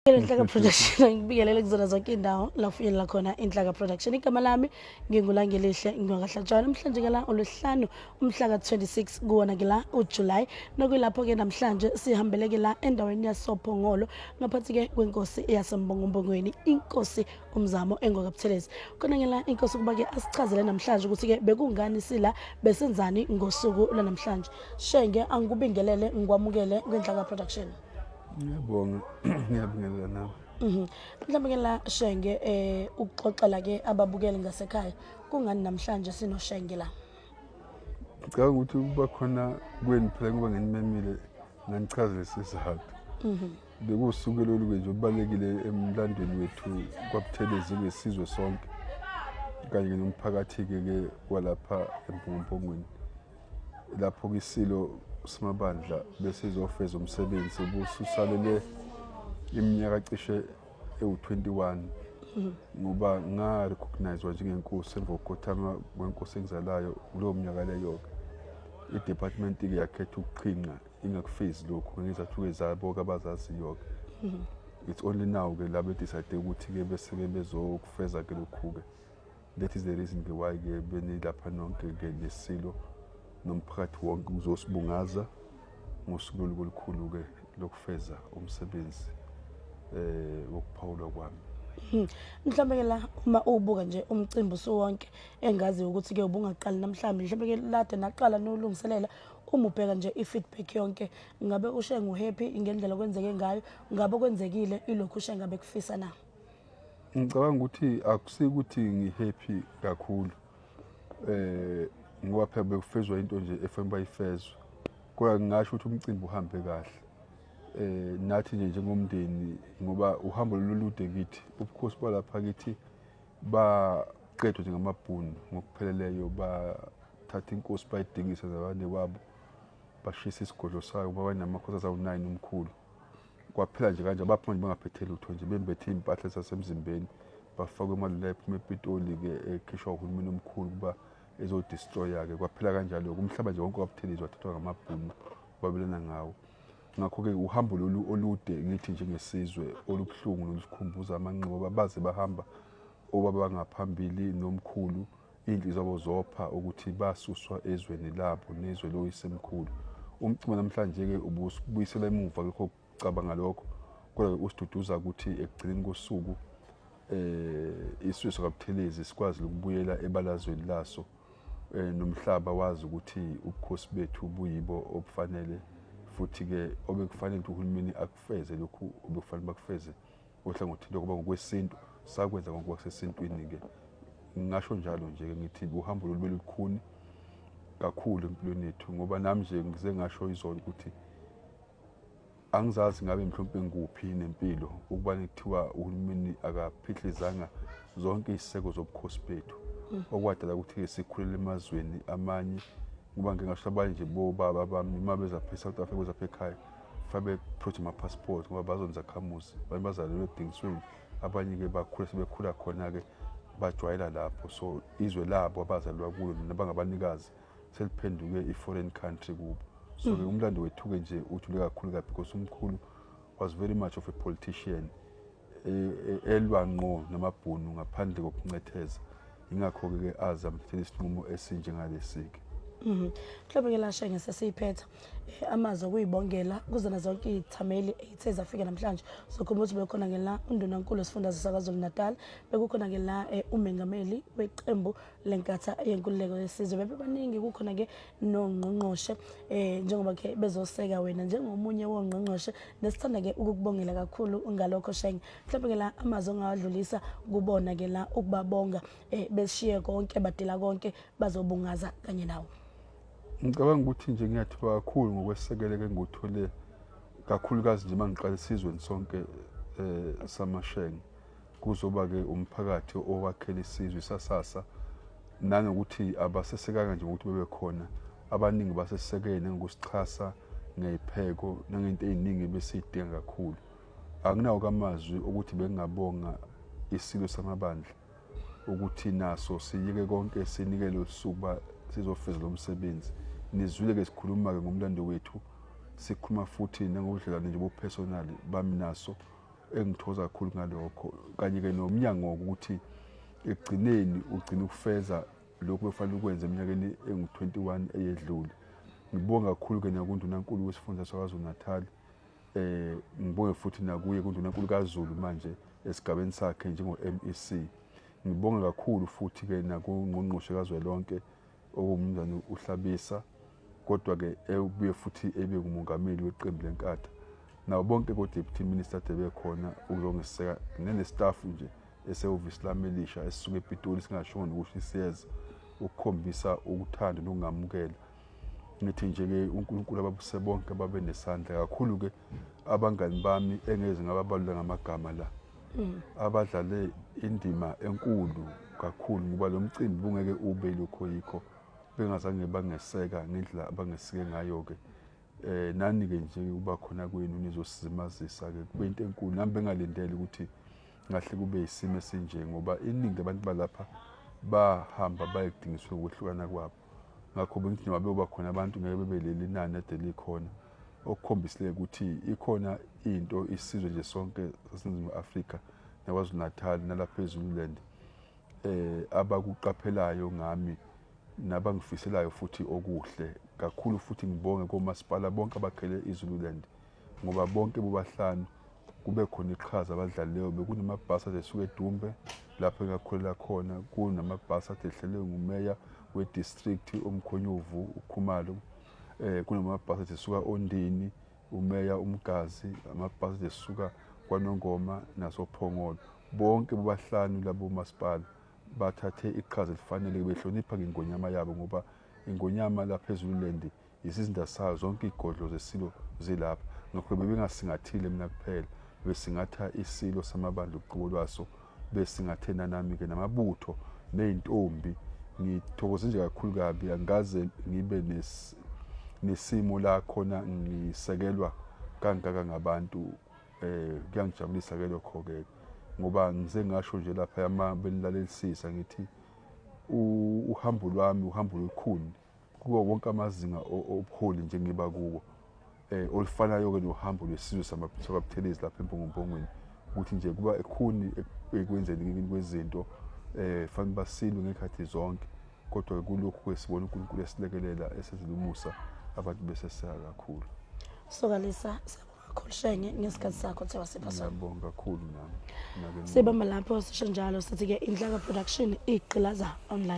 Inhlaka Production ngibingelele kuzona zonke indawo la kufinyelela khona Inhlaka Production. Igama lami ngingulangelihle ngingakahlatshwa namhlanje ngala olwesihlanu umhla ka26 kuwona ngila uJuly nokuyilapho ke namhlanje sihambeleke la endaweni yaSophongolo ngaphansi ke kwenkosi yasemBongombongweni inkosi uMzamo eNgokabuthelezi. Khona ngila inkosi kuba ke asichazele namhlanje ukuthi ke bekungani sila besenzani ngosuku lanamhlanje. Shenge angikubingelele ngikwamukele kwiNhlaka Production. Ngiyabonga ngiyabingelela nawe. Mhlawumbe ke la Shenge ukuxoxela ke ababukeli ngasekhaya kungani namhlanje sino Shenge la. Ngicabanga ukuthi kuba khona kweni phela ngoba nginimemile nganichazele isizathu. Bekusuku lolu nje obalekile emlandweni wethu kwaButhelezi ngesizwe sonke kanye nomphakathi ke walapha eMpungupongweni. Lapho kisilo simabandla bese izofeza umsebenzi obususalele iminyaka cishe ewu21 ngoba nga recognizewa njengenkosi emvokothama kwenkosi engizalayo kulo mnyaka leyo idepartment ke yakhetha ukuqhinqa ingakufezi lokho ngizathu ezabo abazaziyo. It's only now ke labo decide ukuthi ke bese ke bezokufeza ke lokhu ke. That is the reason why ke benilapha nonke ke lesilo nomphakathi wonke uzosibungaza ngosuku olukhulu ke lokufeza umsebenzi wokuphawula kwami. Mhlawumbe ke la uma ubuka nje umcimbi usonke engazi ukuthi ke ubungaqali namhlanje mhlawumbe ke lade naqala nolungiselela uma ubheka nje ifeedback yonke ngabe ushenga happy ngendlela kwenzeke ngayo ngabe kwenzekile ilokhu ushenga bekufisa na. Ngicabanga ukuthi akusikuthi ngihappy kakhulu ngoba phela bekufezwa into nje efanele bayifezwe kodwa ngingasho ukuthi umcimbi uhambe kahle. Nathi nje njengomndeni ngoba uhambo lolude kithi ubukhosi balapha kithi baqedwe njengamabhunu ngokupheleleyo bathatha inkosi bayidingisa zabane wabo bashisa isigodlo sayo ngoba banamakhosi awu9 omkhulu kwaphela nje kanje baphuma nje bangaphethe lutho nje bembethe impahla zasemzimbeni bafaka emalula ephuma ePitoli ke ekhishwa uhulumeni omkhulu kuba ezodestroya ke kwaphela kanjalo umhlaba nje wonke waButhelezi wathathwa ngamabhunu babelana ngawo. Ngakho ke uhambo lolu olude ngithi njengesizwe olubhlungu nolusikhumbuza amanqoba baze bahamba obaba bangaphambili nomkhulu indlu zabo zopha ukuthi basuswa ezweni labo nezwe loyisemkhulu. Umcimbi namhlanje ke ubusibuyisela emuva lokho kucabanga lokho kodwa usiduduza ukuthi ekugcineni kosuku isizwe sakaButhelezi sikwazi ukubuyela ebalazweni laso nomhlaba wazi ukuthi ubukhosi bethu buyibo obufanele futhi ke obekufanele ukuthi uhulumeni akufeze lokhu obekufanele bakufeze ohlangothini lokuba ngokwesintu sakwenza ngokwasesintwini ke ngingasho njalo nje ngithi uhambo lolukhuni kakhulu empilweni yethu ngoba nami nje ngize ngasho izolo ukuthi angizazi ngabe mhlawumbe nguphi nempilo ukuba ngithiwa uhulumeni akaphihlizanga zonke iziseko zobukhosi bethu okwadala ukuthi sikhulele emazweni amanye ngoba ngingasho abanye nje bobaba bami mabeza eSouth Africa beza ekhaya fabe project ama passport ngoba bazonza khamuzi bazalelwe edingisweni abanye ke bakhule sebekhula khona ke bajwayela lapho so izwe labo abazalwa kulo nabangabanikazi seliphenduke iforeign country kubo. So ke umlando wethu ke nje ujule kakhulu because umkhulu was very much of a politician elwa ngqo namabhunu ngaphandle kokuncetheza ingakho ke azama ukuthatha isinqumo esinje ngalesike. Mhlawumbe ke la Shenge sesiyiphetha amazwi okuyibongela kuzona zonke izithameli ezithe zafika namhlanje sokhumbula ukuthi bekhona ngela undunankulu sifundazwe saKwaZulu Natal bekukhona ngela umengameli weqembu lenkatha yenkululeko yesizwe bebaningi kukhona ke nongqongqoshe njengoba ke bezoseka wena njengomunye wongqongqoshe nesithanda ke ukukubongela kakhulu ngalokho Shenge. Mhlawumbe ke la amazwi ongawadlulisa kubona ke la ukubabonga beshiye konke badela konke bazobungaza kanye nawo. Ngicabanga ukuthi nje ngiyathiwa kakhulu ngokwesekele ke ngothole kakhulukazi nje mangiqala isizweni sonke samaShenge kuzoba ke umphakathi owakhela isizwe sasasa nanokuthi abasesekanga nje ukuthi bebe khona abaningi basesekene ngokusichasa ngezipheko nangento eziningi besidinga kakhulu. Anginawo kamazwi ukuthi bengabonga isilo samabandla ukuthi naso siyike konke sinikele usuku sizofeza lo msebenzi. Nizwile ke sikhuluma ke ngomlando wethu sikhuluma futhi nangodlelane nje bo personal bami naso engithoza kakhulu ngalokho kanye-ke nomnyango ukuthi ekugcineni ugcina ukufeza lokhu befanele ukwenza eminyakeni engu-21 eyedlule. Ngibonga kakhulu-ke nakundunankulu wesifunda saKwaZulu-Natal, ngibonge futhi nakuye kundunankulu kaZulu manje esigabeni sakhe njengo-MEC. Ngibonga kakhulu futhi-ke nakungqongqoshe kazwelonke okumnumzane uHlabisa, kodwa-ke ebuye futhi ebe ngumongameli weqembu leNkatha. Nawo bonke ko-Deputy Minister ade bekhona ukuzongiseka nene-staff nje esehhovisi lami elisha esisuka ePitoli singashongo nokusho isiyeza ukukhombisa ukuthanda nokungamukela. Ngithi nje-ke uNkulunkulu ababuse bonke babe nesandla kakhulu-ke abangani bami engeze ngababalula ngamagama la abadlale indima enkulu kakhulu ngoba lo mcimbi bungeke ube lokho yikho bengazange bangeseka ngendlela abangesike ngayo-ke. Nani-ke nje ukuba khona kwenu nizosizimazisa-ke kube into enkulu nami bengalindele ukuthi ngahle kube isimo esinje ngoba iningi abantu balapha bahamba bayekudingiswa ukwehlukana kwabo. Ngakho bengithi noma beyoba khona abantu ngeke bebe leli nani ade likhona, okukhombisile ukuthi ikhona into isizwe nje sonke saseNingizimu Afrika naKwaZulu-Natal nalapha eZululand abakuqaphelayo ngami nabangifiselayo futhi okuhle kakhulu. Futhi ngibonge komasipala bonke abakhele iZululand ngoba bonke bobahlanu kube khona iqhaza abadlalileyo. Bekunamabhasi ade esuka eDumbe lapho engakhulela khona, kunamabhasi ade ehlelwe ngumeya we-district uMkhonyovu uKhumalo, kunamabhasi ade esuka Ondini umeya uMgazi, amabhasi ade esuka KwaNongoma nasoPhongolo. Bonke bobahlanu labo masipala bathathe iqhaza elifanele behlonipha ngengonyama yabo ngoba ingonyama lapha eZululand isizinda sayo zonke igodlo zesilo zilapha. Ngakho bebengasingathile mina kuphela, besingatha isilo samabandla uqobo lwaso, besingathe nanami-ke namabutho ney'ntombi. Ngithokoze nje kakhulu kabi, angaze ngibe nesimo la khona ngisekelwa kangaka ngabantu. Kuyangijabulisa-ke lokho-ke ngoba ngize ngasho nje lapha benilalelisisa ngithi uhambo lwami uhambo olukhuni kuwo wonke amazinga obuholi nje ngiba kuwo, olufanayo-ke nohambo lwesizwe sakwaButhelezi lapha eMpongopongweni, ukuthi nje kuba ekhuni ekwenzeni kwezinto fanele basilwe ngey'khathi zonke, kodwa kulokhu sibona uNkulunkulu esilekelela esenzela umusa abantu beseseka kakhulu. Sokalisa kakhulu Shenge ngesikhathi sakho the wasipha sona. Ngiyabonga kakhulu nami. Sibamba lapho sisho njalo sithi-ke Inhlaka Production igqilaza online.